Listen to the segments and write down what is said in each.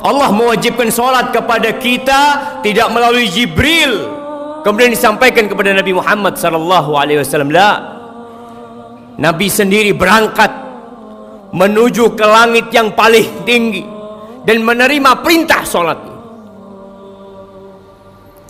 Allah mewajibkan solat kepada kita tidak melalui Jibril kemudian disampaikan kepada Nabi Muhammad SAW. Nabi sendiri berangkat menuju ke langit yang paling tinggi dan menerima perintah solat.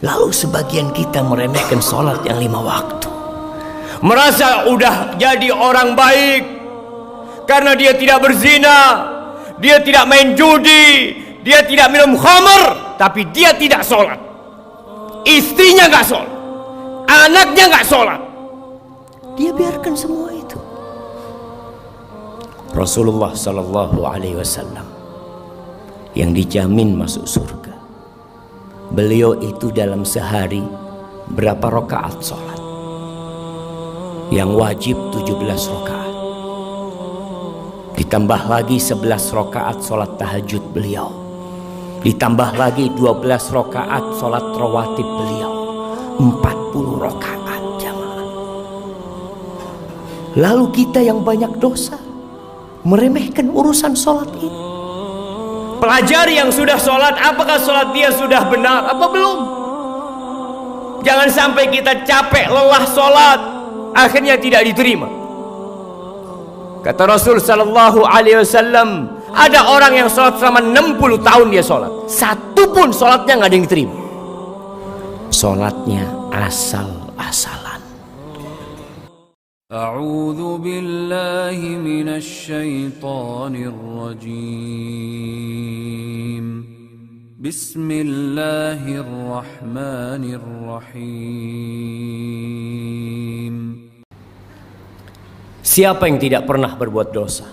Lalu sebagian kita meremehkan solat yang 5 waktu, merasa udah jadi orang baik karena dia tidak berzina, dia tidak main judi, dia tidak minum khamr, tapi dia tidak sholat. Istrinya gak sholat, anaknya gak sholat, dia biarkan semua itu. Rasulullah Sallallahu Alaihi Wasallam yang dijamin masuk surga, beliau itu dalam sehari berapa rakaat sholat? Yang wajib 17 rakaat, ditambah lagi 11 rakaat sholat tahajud beliau, ditambah lagi 12 rakaat sholat rawatib beliau, 40 rakaat jamaah. Lalu kita yang banyak dosa meremehkan urusan sholat ini. Pelajari yang sudah sholat, apakah sholat dia sudah benar apa belum? Jangan sampai kita capek lelah sholat akhirnya tidak diterima. Kata Rasul Sallallahu Alaihi Wasallam, ada orang yang sholat selama 60 tahun dia sholat, satu pun sholatnya nggak ada yang diterima. Sholatnya asal-asalan. A'udzu billahi minasy syaithanir rajim. Bismillahirrahmanirrahim. Siapa yang tidak pernah berbuat dosa?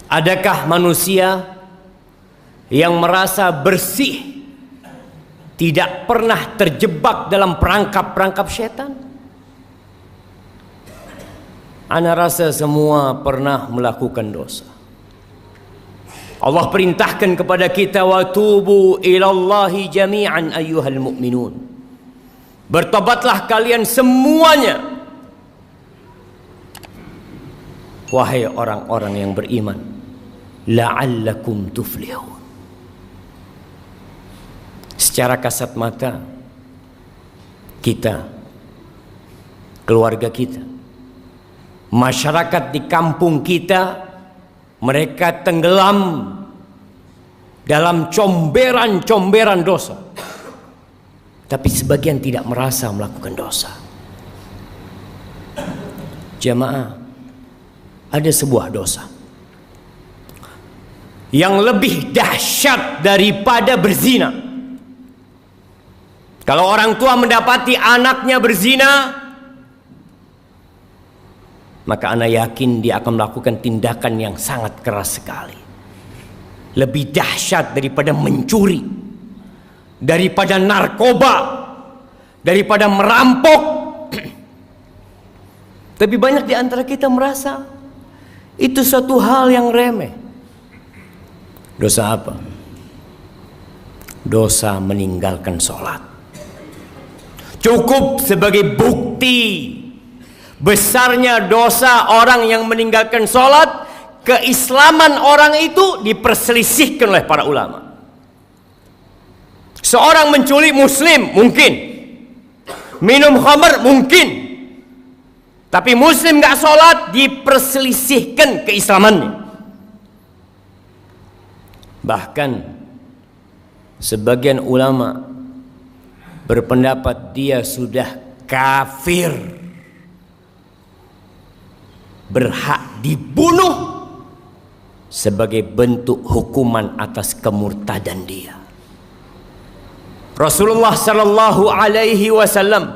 Adakah manusia yang merasa bersih, tidak pernah terjebak dalam perangkap-perangkap setan? Ana rasa semua pernah melakukan dosa. Allah perintahkan kepada kita, wa tubu ilallahi jami'an ayyuhal mu'minun. Bertobatlah kalian semuanya, wahai orang-orang yang beriman, la'allakum tuflihun. Secara kasat mata kita, keluarga kita, masyarakat di kampung kita, mereka tenggelam dalam comberan-comberan dosa, tapi sebagian tidak merasa melakukan dosa. Jamaah, ada sebuah dosa yang lebih dahsyat daripada berzina. Kalau orang tua mendapati anaknya berzina, maka anak yakin dia akan melakukan tindakan yang sangat keras sekali. Lebih dahsyat daripada mencuri, daripada narkoba, daripada merampok. Tapi banyak di antara kita merasa itu suatu hal yang remeh. Dosa apa? Dosa meninggalkan sholat. Cukup sebagai bukti besarnya dosa orang yang meninggalkan sholat, keislaman orang itu diperselisihkan oleh para ulama. Seorang menculik muslim mungkin, minum khamr mungkin, tapi muslim gak sholat diperselisihkan keislamannya. Bahkan sebagian ulama berpendapat dia sudah kafir, berhak dibunuh sebagai bentuk hukuman atas kemurtadan dia. Rasulullah Sallallahu Alaihi Wasallam,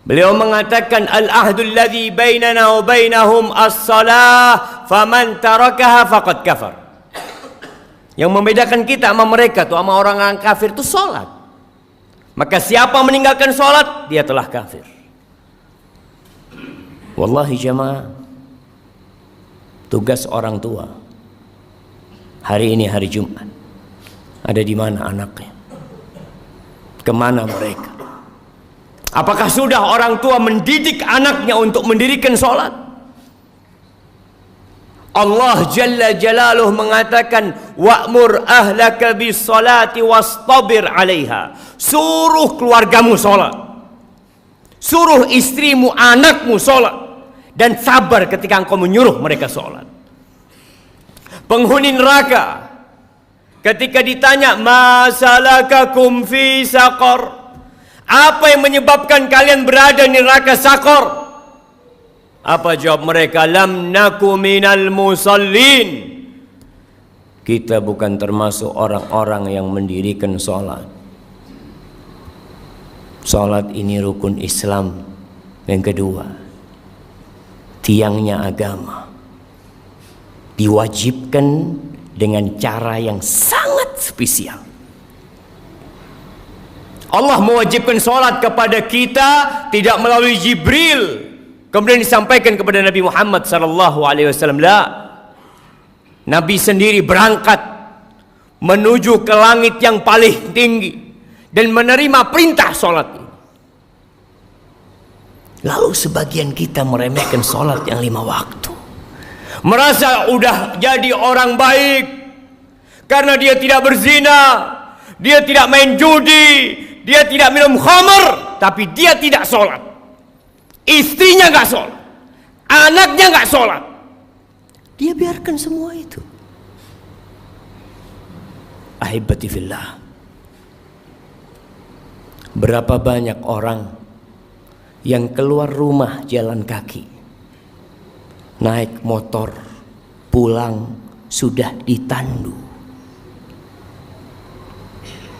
beliau mengatakan, al-ahdul ladzi bainana wa bainahum as-salah, faman tarakaha faqad kafar. Yang membedakan kita sama mereka tuh, sama orang kafir itu sholat. Maka siapa meninggalkan sholat, dia telah kafir. Wallahi jamaah, tugas orang tua hari ini hari Jumat, ada di mana anaknya? Kemana mereka? Apakah sudah orang tua mendidik anaknya untuk mendirikan sholat? Allah Jalla Jalaluh mengatakan, wa'mur ahlaka bis salati wastabir 'alaiha. Suruh keluargamu salat. Suruh istrimu, anakmu salat, dan sabar ketika engkau menyuruh mereka salat. Penghuni neraka ketika ditanya, masalakakum fi saqar, apa yang menyebabkan kalian berada di neraka Saqar? Apa jawab mereka? Lam naku minal musallin. Kita bukan termasuk orang-orang yang mendirikan sholat. Sholat ini rukun Islam yang kedua, tiangnya agama. Diwajibkan dengan cara yang sangat spesial. Allah mewajibkan sholat kepada kita tidak melalui Jibril kemudian disampaikan kepada Nabi Muhammad SAW. Nabi sendiri berangkat menuju ke langit yang paling tinggi dan menerima perintah sholat ini. Lalu sebagian kita meremehkan sholat yang 5 waktu, merasa udah jadi orang baik karena dia tidak berzina, dia tidak main judi, dia tidak minum khamr, tapi dia tidak sholat. Istrinya gak sholat, anaknya gak sholat, dia biarkan semua itu. Ahibati fillah, berapa banyak orang yang keluar rumah jalan kaki, naik motor, pulang sudah ditandu.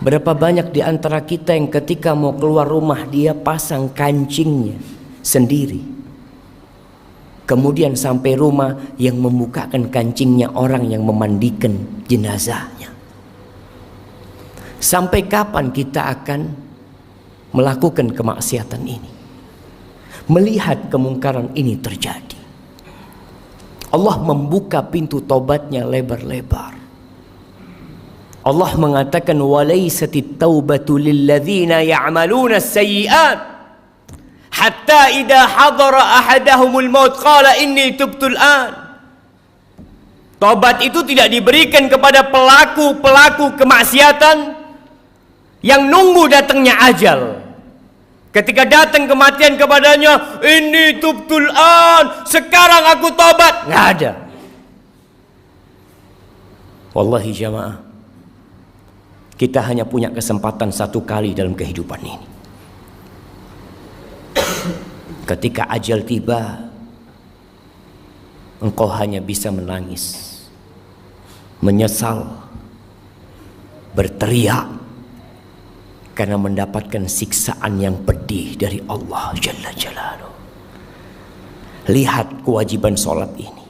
Berapa banyak di antara kita yang ketika mau keluar rumah dia pasang kancingnya sendiri, kemudian sampai rumah yang membukakan kancingnya orang yang memandikan jenazahnya. Sampai kapan kita akan melakukan kemaksiatan ini, melihat kemungkaran ini terjadi? Allah membuka pintu tobatnya lebar-lebar. Allah mengatakan, walaisatit taubatu lilladzina ya'maluna as-sayyi'at hatta idza hadara ahadahumul maut qala inni tubtul an. Tobat itu tidak diberikan kepada pelaku-pelaku kemaksiatan yang nunggu datangnya ajal. Ketika datang kematian kepadanya, inni tubtul an, sekarang aku tobat, nggak ada. Wallahi jamaah, kita hanya punya kesempatan 1 kali dalam kehidupan ini. Ketika ajal tiba, engkau hanya bisa menangis, menyesal, berteriak karena mendapatkan siksaan yang pedih dari Allah Jalla Jalaluh. Lihat kewajiban sholat ini.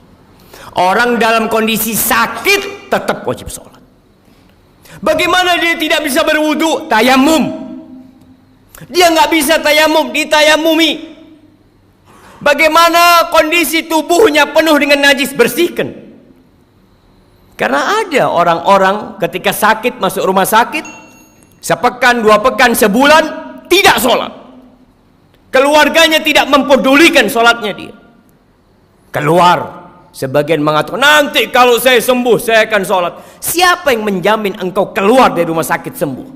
Orang dalam kondisi sakit tetap wajib sholat. Bagaimana dia tidak bisa berwudu? Tayamum. Dia nggak bisa tayamum, ditayamumi. Bagaimana kondisi tubuhnya penuh dengan najis? Bersihkan. Karena ada orang-orang ketika sakit masuk rumah sakit, sepekan, 2 pekan, sebulan tidak sholat. Keluarganya tidak mempedulikan sholatnya dia. Keluar, sebagian mengatakan, nanti kalau saya sembuh saya akan sholat. Siapa yang menjamin engkau keluar dari rumah sakit sembuh?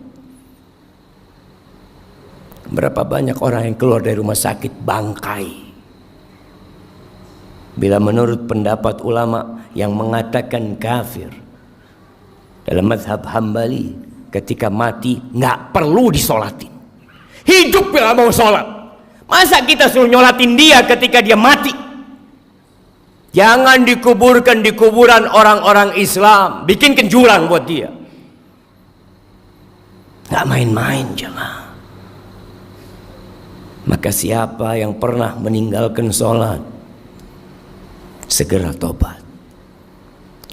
Berapa banyak orang yang keluar dari rumah sakit bangkai. Bila menurut pendapat ulama yang mengatakan kafir dalam mazhab Hambali, ketika mati nggak perlu disolatin, hidup bila mau sholat. Masa kita suruh nyolatin dia ketika dia mati? Jangan dikuburkan di kuburan orang-orang Islam, bikin jurang buat dia. Nggak main-main jemaah. Maka siapa yang pernah meninggalkan sholat, segera tobat.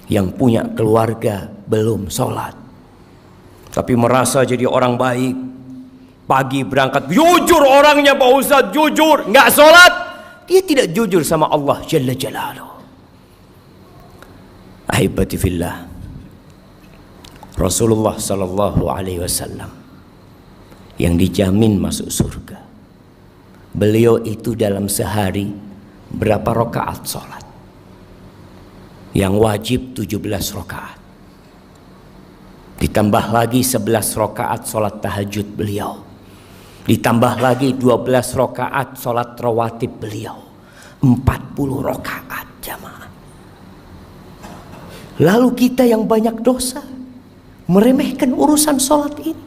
Yang punya keluarga belum sholat, tapi merasa jadi orang baik, pagi berangkat, jujur orangnya Pak Ustadz, jujur, nggak sholat, dia tidak jujur sama Allah Jalla Jalaluh. Ahibati fillah, Rasulullah Sallallahu Alaihi Wasallam yang dijamin masuk surga, beliau itu dalam sehari berapa rakaat sholat? Yang wajib 17 rakaat. Ditambah lagi 11 rakaat sholat tahajud beliau. Ditambah lagi 12 rakaat sholat rawatib beliau. 40 rakaat jamaah. Lalu kita yang banyak dosa meremehkan urusan sholat ini.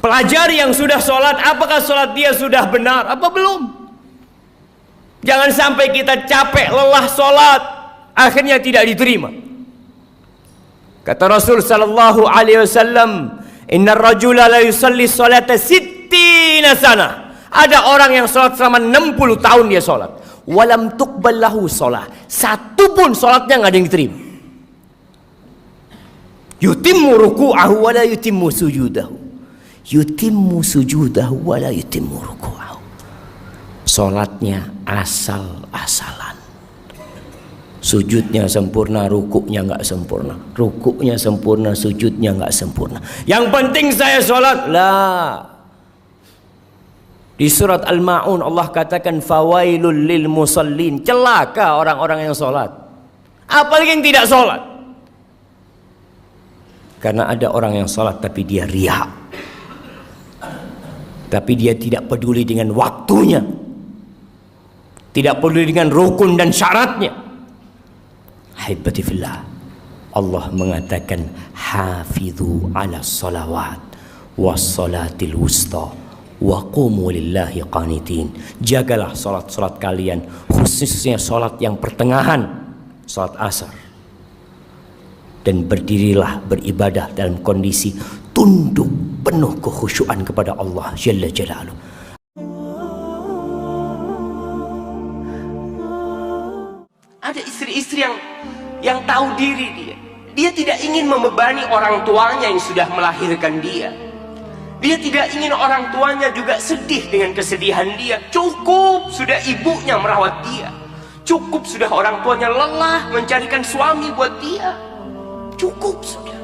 Pelajari yang sudah sholat, apakah sholat dia sudah benar apa belum? Jangan sampai kita capek lelah sholat, akhirnya tidak diterima. Kata Rasul sallallahu alaihi wasallam, "Innar rajula la yusalli sholata sittina sana." Ada orang yang sholat selama 60 tahun dia sholat. Walam tuqbal lahu sholat. Satu pun sholatnya nggak ada yang diterima. Yutimmu ruku'ahu wa la yutimmu sujudahu. Yutimmu sujudahu wa la yutimmu ruku'ahu. Sholatnya asal-asalan. Sujudnya sempurna, rukuknya nggak sempurna. Rukuknya sempurna, sujudnya nggak sempurna. Yang penting saya sholat. Lah. Di surat Al-Ma'un Allah katakan fawailul lil musallin. Celaka orang-orang yang sholat. Apalagi yang tidak sholat. Karena ada orang yang sholat tapi dia riya. Tapi dia tidak peduli dengan waktunya. Tidak peduli dengan rukun dan syaratnya. Haibati fillah. Allah mengatakan hafidhu ala salawat was salatil wusta wa qumu lillahi qanitin. Jagalah salat-salat kalian, khususnya salat yang pertengahan, salat asar. Dan berdirilah beribadah dalam kondisi tunduk penuh kekhusyuan kepada Allah Jalla Jalaluh. Ada istri-istri yang tahu diri dia. Dia tidak ingin membebani orang tuanya yang sudah melahirkan dia. Dia tidak ingin orang tuanya juga sedih dengan kesedihan dia. Cukup sudah ibunya merawat dia. Cukup sudah orang tuanya lelah mencarikan suami buat dia. Cukup sudah.